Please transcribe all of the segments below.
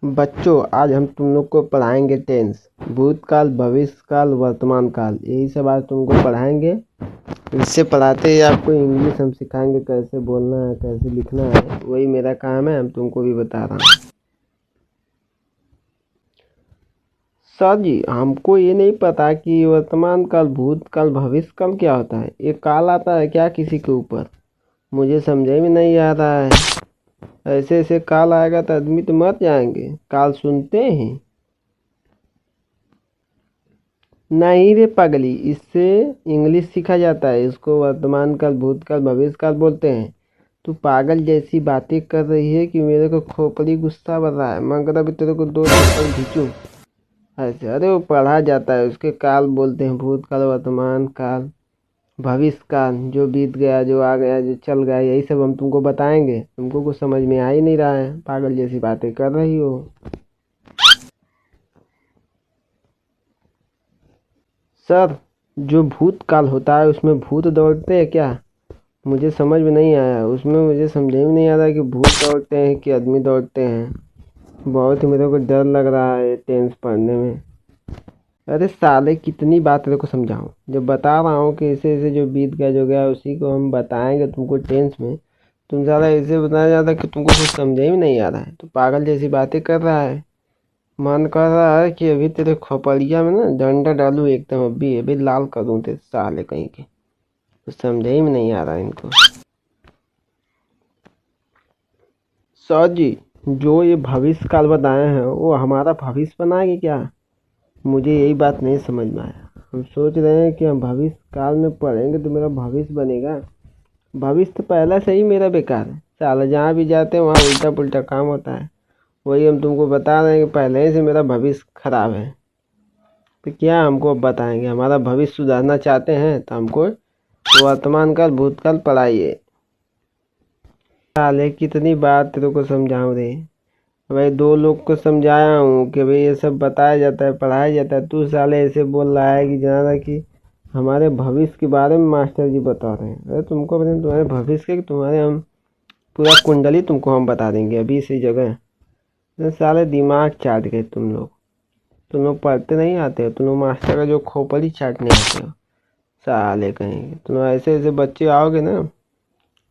बच्चों, आज हम तुम लोग को पढ़ाएंगे टेंस। भूतकाल, भविष्यकाल, वर्तमान काल, यही सब आज तुमको पढ़ाएंगे। इससे पढ़ाते ही आपको इंग्लिश हम सिखाएंगे, कैसे बोलना है, कैसे लिखना है। वही मेरा काम है, हम तुमको भी बता रहा हूँ। सर जी, हमको ये नहीं पता कि वर्तमान काल, भूतकाल, भविष्यकाल क्या होता है। ये काल आता है क्या किसी के ऊपर? मुझे समझे में नहीं आ रहा है। ऐसे ऐसे काल आएगा तो आदमी तो मर जाएंगे। काल सुनते हैं? नहीं रे पगली, इससे इंग्लिश सीखा जाता है। इसको वर्तमान काल, भूतकाल, भविष्यकाल बोलते हैं। तू पागल जैसी बातें कर रही है कि मेरे को खोपड़ी गुस्सा बढ़ रहा है। मगर अभी तेरे को 2 थप्पड़ खींचूं ऐसे। अरे वो पढ़ा जाता है, उसके काल बोलते हैं। भूतकाल, वर्तमान काल, भविष्य काल, जो बीत गया, जो आ गया, जो चल गया, यही सब हम तुमको बताएंगे। तुमको कुछ समझ में आ ही नहीं रहा है, पागल जैसी बातें कर रही हो। सर, जो भूतकाल होता है उसमें भूत दौड़ते हैं क्या? मुझे समझ में नहीं आया। उसमें मुझे समझ में नहीं आ रहा कि भूत दौड़ते हैं कि आदमी दौड़ते हैं। बहुत ही मेरे को डर लग रहा है टेंस पढ़ने में। अरे साले, कितनी बात तेरे को समझाऊं? जब बता रहा हूँ कि ऐसे ऐसे जो बीत गया, जो गया, उसी को हम बताएंगे तुमको टेंस में। तुम ज़्यादा ऐसे बताया जाता कि तुमको कुछ समझ में नहीं आ रहा है, तो पागल जैसी बातें कर रहा है। मन कर रहा है कि अभी तेरे खोपड़िया में ना डंडा डालूं एकदम, अभी अभी लाल कर दूं तेरे साले कहीं के। कुछ समझ ही में नहीं आ रहा इनको। सर जी, जो ये भविष्य काल बताए हैं वो हमारा भविष्य बनाएंगे क्या? मुझे यही बात नहीं समझ में आया। हम सोच रहे हैं कि हम भविष्य काल में पढ़ेंगे तो मेरा भविष्य बनेगा। भविष्य तो पहले से ही मेरा बेकार है। साला जहाँ भी जाते हैं वहाँ उल्टा पुल्टा काम होता है। वही हम तुमको बता रहे हैं कि पहले ही से मेरा भविष्य खराब है। तो क्या हमको अब बताएंगे? हमारा भविष्य सुधारना चाहते हैं तो हमको वर्तमान काल, भूतकाल पढ़ाइए। साले, कितनी बात तेरे को समझाऊं रे। भाई 2 लोग को समझाया हूँ कि भाई ये सब बताया जाता है, पढ़ाया जाता है। तू साले ऐसे बोल रहा है कि जाना कि हमारे भविष्य के बारे में मास्टर जी बता रहे हैं। अरे तुमको पता तुम्हारे भविष्य के, तुम्हारे हम पूरा कुंडली तुमको हम बता देंगे अभी इसी जगह। अरे साले, दिमाग चाट गए तुम लोग पढ़ते नहीं आते हो। तुम लोग मास्टर का जो खोपड़ी चाटने आते हो साले कहेंगे। तुम लोग ऐसे ऐसे बच्चे आओगे ना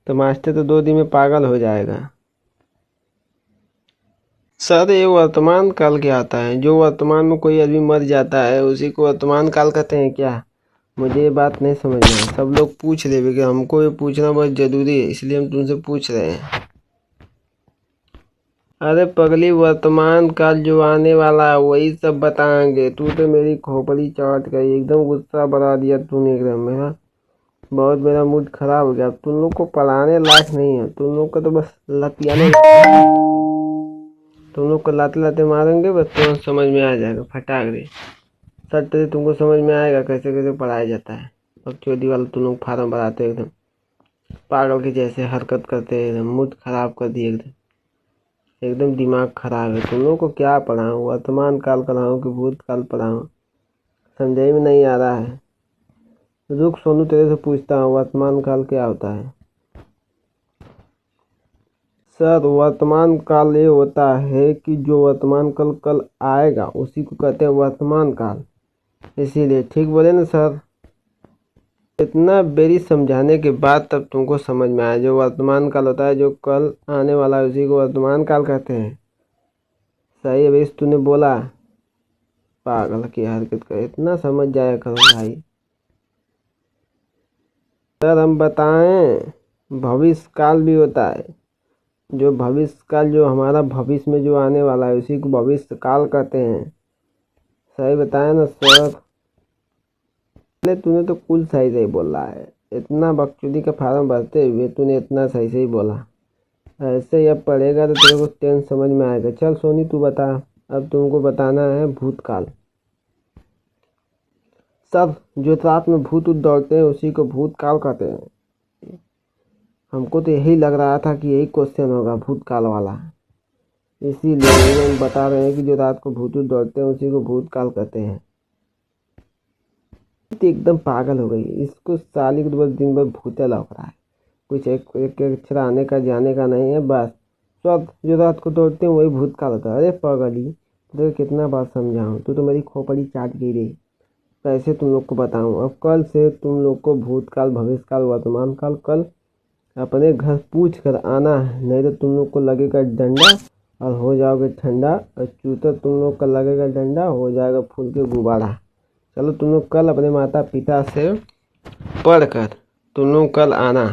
तो मास्टर तो 2 दिन में पागल हो जाएगा। सर, ये वर्तमान काल क्या आता है? जो वर्तमान में कोई आदमी मर जाता है उसी को वर्तमान काल कहते हैं क्या? मुझे ये बात नहीं समझ में आई। सब लोग पूछ रहे कि हमको ये पूछना बहुत जरूरी है, इसलिए हम तुमसे पूछ रहे हैं। अरे पगली, वर्तमान काल जो आने वाला है वही सब बताएंगे। तू तो मेरी खोपड़ी चाट गई, एकदम गुस्सा बढ़ा दिया तूने एकदम मेरा। बहुत मेरा मूड खराब हो गया। तुम लोग को पढ़ाने लायक नहीं है। तुम लोग को तो बस लतियाने, तुम लोग को लाते लाते मारेंगे बस, तुम्हें समझ में आ जाएगा फटाक दे। सट से तुमको समझ में आएगा कैसे कैसे पढ़ाया जाता है। बकचोदी वाला तुम लोग फार्म भराते हो, एकदम पागल के जैसे हरकत करते हैं। एकदम मूड खराब कर दिए एकदम। एकदम दिमाग खराब है। तुम लोग को क्या पढ़ाऊँ? वर्तमान काल पढ़ाऊँ कि भूतकाल पढ़ाऊँ? समझे में नहीं आ रहा है। रुक सोनू, तेरे से पूछता हूँ, वर्तमान काल क्या होता है? सर, वर्तमान काल ये होता है कि जो वर्तमान काल कल आएगा उसी को कहते हैं वर्तमान काल। इसीलिए ठीक बोले ना सर? इतना बेरी समझाने के बाद तब तुमको समझ में आया। जो वर्तमान काल होता है, जो कल आने वाला है, उसी को वर्तमान काल कहते हैं। सही है भाई, तूने बोला। पागल की हरकत कर, इतना समझ जाया करो भाई। सर, हम बताएं, भविष्य काल भी होता है। जो भविष्य काल, जो हमारा भविष्य में जो आने वाला है उसी को भविष्य काल कहते हैं। सही बताया ना सर? अरे तूने तो कुल सही सही बोला है। इतना बकचोदी का फार्म भरते हुए तूने इतना सही सही बोला। ऐसे ही अब पढ़ेगा तो तेरे को टेंस समझ में आएगा। चल सोनी, तू बता। अब तुमको बताना है भूतकाल। सब जो रात में भूत उत दौड़ते हैं उसी को भूतकाल कहते हैं। हमको तो यही लग रहा था कि यही क्वेश्चन होगा भूतकाल वाला, इसीलिए हम बता रहे हैं कि जो रात को भूत उत दौड़ते हैं उसी को भूतकाल कहते हैं। तो एकदम पागल हो गई इसको साली को, तो बस दिन भर भूते लौक रहा है। कुछ एक एक अक्षर आने का जाने का नहीं है बस। जो रात को दौड़ते हैं वही भूतकाल होता है। अरे पागली, तो कितना बार समझाऊं, तू तो मेरी खोपड़ी चाट गई रे। कैसे तुम लोग को बताऊं, अब कल से तुम लोग को भूतकाल, भविष्यकाल, वर्तमान काल कल अपने घर पूछ कर आना है, नहीं तो तुम लोग को लगेगा डंडा और हो जाओगे ठंडा, और चूतर तुम लोग का लगेगा डंडा, हो जाएगा फूल के गुब्बारा। चलो तुम लोग कल अपने माता पिता से पढ़ कर तुम लोग कल आना।